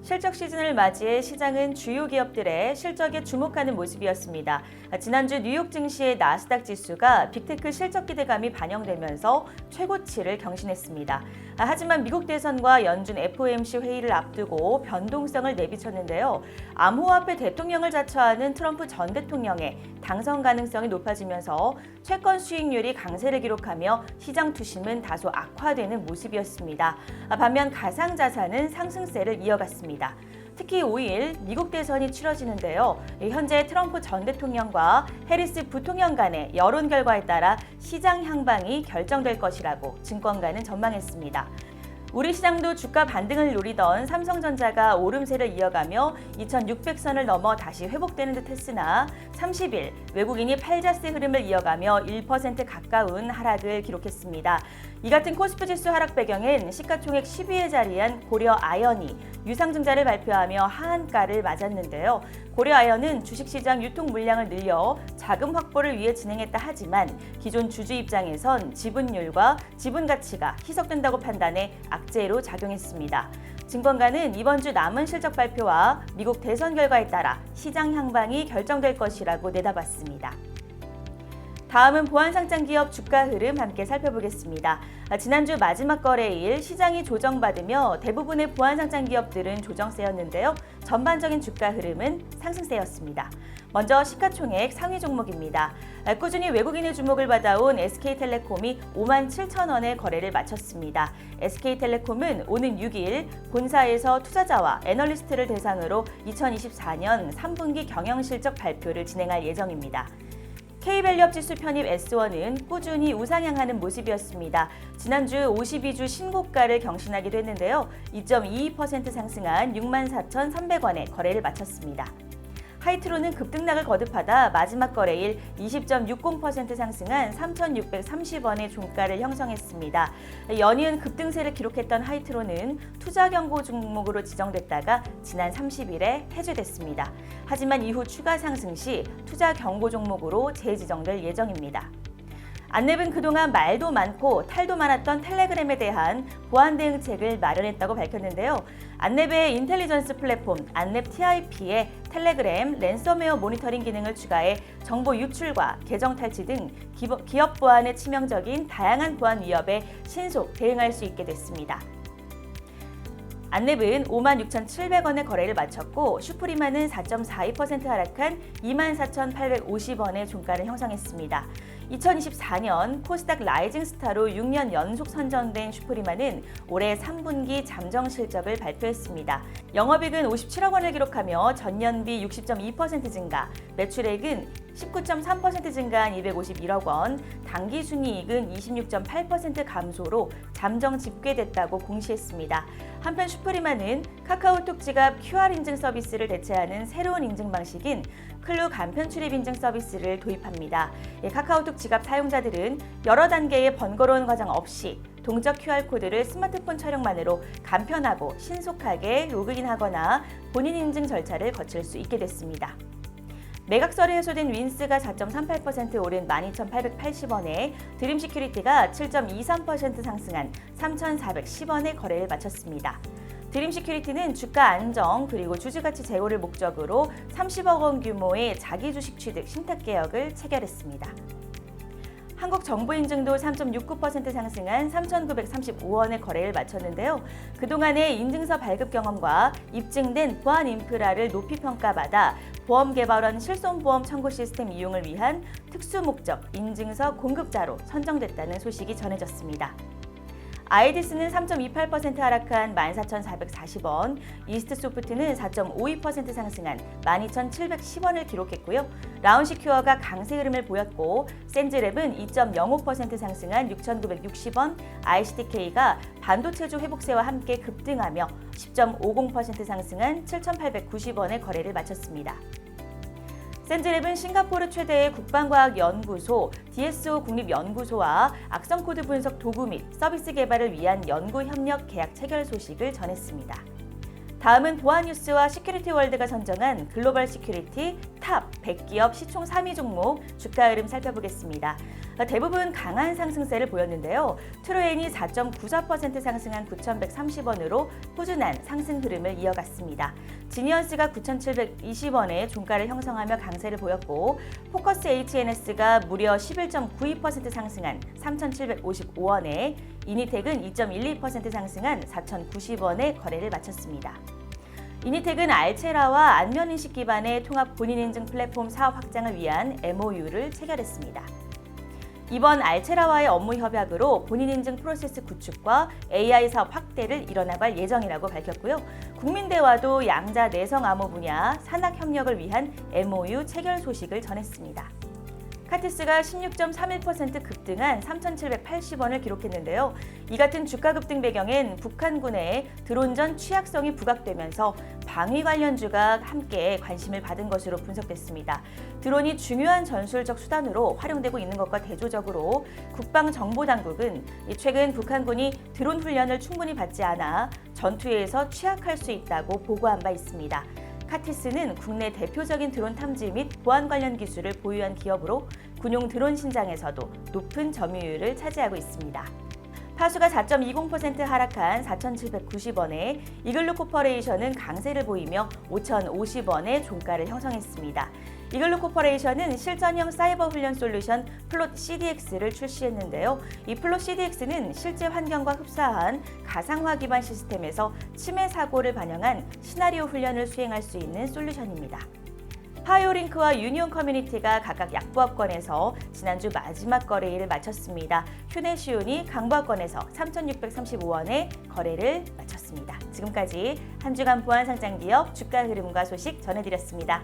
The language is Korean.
실적 시즌을 맞이해 시장은 주요 기업들의 실적에 주목하는 모습이었습니다. 지난주 뉴욕 증시의 나스닥 지수가 빅테크 실적 기대감이 반영되면서 최고치를 경신했습니다. 하지만 미국 대선과 연준 FOMC 회의를 앞두고 변동성을 내비쳤는데요. 암호화폐 대통령을 자처하는 트럼프 전 대통령의 당선 가능성이 높아지면서 채권 수익률이 강세를 기록하며 시장 투심은 다소 악화되는 모습이었습니다. 반면 가상자산은 상승세를 이어갔습니다. 특히 5일 미국 대선이 치러지는데요. 현재 트럼프 전 대통령과 해리스 부통령 간의 여론 결과에 따라 시장 향방이 결정될 것이라고 증권가는 전망했습니다. 우리 시장도 주가 반등을 노리던 삼성전자가 오름세를 이어가며 2600선을 넘어 다시 회복되는 듯 했으나 30일 외국인이 팔자세 흐름을 이어가며 1% 가까운 하락을 기록했습니다. 이 같은 코스피 지수 하락 배경엔 시가총액 10위에 자리한 고려 아연이 유상증자를 발표하며 하한가를 맞았는데요. 고려 아연은 주식시장 유통 물량을 늘려 자금 확보를 위해 진행했다 하지만 기존 주주 입장에선 지분율과 지분 가치가 희석된다고 판단해 악재로 작용했습니다. 증권가는 이번 주 남은 실적 발표와 미국 대선 결과에 따라 시장 향방이 결정될 것이라고 내다봤습니다. 다음은 보안상장 기업 주가 흐름 함께 살펴보겠습니다. 지난주 마지막 거래일 시장이 조정받으며 대부분의 보안상장 기업들은 조정세였는데요. 전반적인 주가 흐름은 상승세였습니다. 먼저 시가총액 상위 종목입니다. 꾸준히 외국인의 주목을 받아온 SK텔레콤이 57,000원에 거래를 마쳤습니다. SK텔레콤은 오는 6일 본사에서 투자자와 애널리스트를 대상으로 2024년 3분기 경영실적 발표를 진행할 예정입니다. K밸류업 지수 편입 S1은 꾸준히 우상향하는 모습이었습니다. 지난주 52주 신고가를 경신하기도 했는데요. 2.22% 상승한 64,300원에 거래를 마쳤습니다. 하이트로는 급등락을 거듭하다 마지막 거래일 20.60% 상승한 3,630원의 종가를 형성했습니다. 연이은 급등세를 기록했던 하이트로는 투자 경고 종목으로 지정됐다가 지난 30일에 해제됐습니다. 하지만 이후 추가 상승 시 투자 경고 종목으로 재지정될 예정입니다. 안랩은 그동안 말도 많고 탈도 많았던 텔레그램에 대한 보안 대응책을 마련했다고 밝혔는데요. 안랩의 인텔리전스 플랫폼 안랩 TIP에 텔레그램 랜섬웨어 모니터링 기능을 추가해 정보 유출과 계정 탈취 등 기업 보안에 치명적인 다양한 보안 위협에 신속 대응할 수 있게 됐습니다. 안랩은 56,700원에 거래를 마쳤고 슈프리마는 4.42% 하락한 24,850원의 종가를 형성했습니다. 2024년 코스닥 라이징 스타로 6년 연속 선정된 슈프리마는 올해 3분기 잠정 실적을 발표했습니다. 영업이익은 57억 원을 기록하며 전년비 60.2% 증가, 매출액은 19.3% 증가한 251억 원, 당기순이익은 26.8% 감소로 잠정 집계됐다고 공시했습니다. 한편 슈프리마는 카카오톡 지갑 QR 인증 서비스를 대체하는 새로운 인증 방식인 클루 간편 출입 인증 서비스를 도입합니다. 카카오톡 지갑 사용자들은 여러 단계의 번거로운 과정 없이 동적 QR코드를 스마트폰 촬영만으로 간편하고 신속하게 로그인하거나 본인 인증 절차를 거칠 수 있게 됐습니다. 매각설이 해소된 윈스가 4.38% 오른 12,880원에 드림시큐리티가 7.23% 상승한 3,410원에 거래를 마쳤습니다. 드림시큐리티는 주가 안정 그리고 주주가치 제고를 목적으로 30억 원 규모의 자기 주식 취득 신탁 개혁을 체결했습니다. 한국정보인증도 3.69% 상승한 3,935원의 거래를 마쳤는데요. 그동안의 인증서 발급 경험과 입증된 보안 인프라를 높이 평가받아 보험개발원 실손보험 청구 시스템 이용을 위한 특수목적 인증서 공급자로 선정됐다는 소식이 전해졌습니다. 아이디스는 3.28% 하락한 14,440원, 이스트소프트는 4.52% 상승한 12,710원을 기록했고요. 라운시큐어가 강세 흐름을 보였고 센즈랩은 2.05% 상승한 6,960원, ICTK가 반도체주 회복세와 함께 급등하며 10.50% 상승한 7,890원의 거래를 마쳤습니다. 센즈랩은 싱가포르 최대의 국방과학연구소 DSO 국립연구소와 악성코드 분석 도구 및 서비스 개발을 위한 연구 협력 계약 체결 소식을 전했습니다. 다음은 보안뉴스와 시큐리티월드가 선정한 글로벌 시큐리티 탑 100기업 시총 3위 종목 주가 흐름 살펴보겠습니다. 대부분 강한 상승세를 보였는데요. 트루엔이 4.94% 상승한 9,130원으로 꾸준한 상승 흐름을 이어갔습니다. 지니언스가 9,720원에 종가를 형성하며 강세를 보였고 포커스 HNS가 무려 11.92% 상승한 3,755원에 이니텍은 2.12% 상승한 4,090원에 거래를 마쳤습니다. 이니텍은 알체라와 안면인식 기반의 통합 본인인증 플랫폼 사업 확장을 위한 MOU를 체결했습니다. 이번 알체라와의 업무 협약으로 본인인증 프로세스 구축과 AI 사업 확대를 이뤄나갈 예정이라고 밝혔고요. 국민대와도 양자 내성 암호 분야 산학 협력을 위한 MOU 체결 소식을 전했습니다. 카티스가 16.31% 급등한 3,780원을 기록했는데요. 이 같은 주가 급등 배경엔 북한군의 드론전 취약성이 부각되면서 방위 관련주가 함께 관심을 받은 것으로 분석됐습니다. 드론이 중요한 전술적 수단으로 활용되고 있는 것과 대조적으로 국방정보당국은 최근 북한군이 드론 훈련을 충분히 받지 않아 전투에서 취약할 수 있다고 보고한 바 있습니다. 카티스는 국내 대표적인 드론 탐지 및 보안 관련 기술을 보유한 기업으로 군용 드론 신장에서도 높은 점유율을 차지하고 있습니다. 파수가 4.20% 하락한 4,790원에 이글루 코퍼레이션은 강세를 보이며 5,050원의 종가를 형성했습니다. 이글루 코퍼레이션은 실전형 사이버 훈련 솔루션 플롯 CDX를 출시했는데요. 이 플롯 CDX는 실제 환경과 흡사한 가상화 기반 시스템에서 침해 사고를 반영한 시나리오 훈련을 수행할 수 있는 솔루션입니다. 파이오링크와 유니온 커뮤니티가 각각 약보합권에서 지난주 마지막 거래일을 마쳤습니다. 휴네시온이 강보합권에서 3,635원에 거래를 마쳤습니다. 지금까지 한 주간 보안상장기업 주가 흐름과 소식 전해드렸습니다.